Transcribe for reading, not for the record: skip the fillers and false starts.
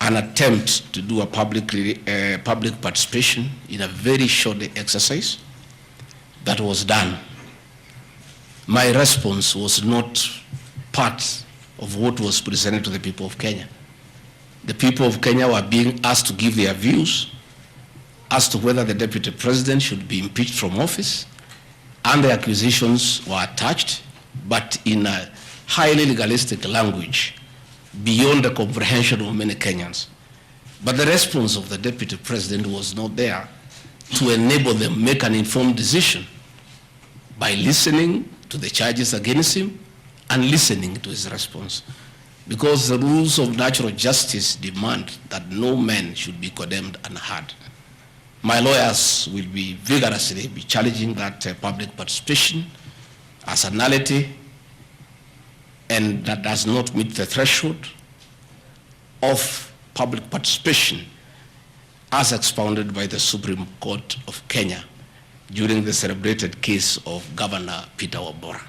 an attempt to do a public participation in a very short exercise that was done. My response was not part of what was presented to the people of Kenya. The people of Kenya were being asked to give their views as to whether the deputy president should be impeached from office, and the accusations were attached, but in a highly legalistic language beyond the comprehension of many Kenyans. But the response of the deputy president was not there to enable them make an informed decision by listening to the charges against him and listening to his response. Because the rules of natural justice demand that no man should be condemned unheard. My lawyers will be vigorously challenging that public participation as a nullity, and that does not meet the threshold of public participation as expounded by the Supreme Court of Kenya during the celebrated case of Governor Peter Wabora.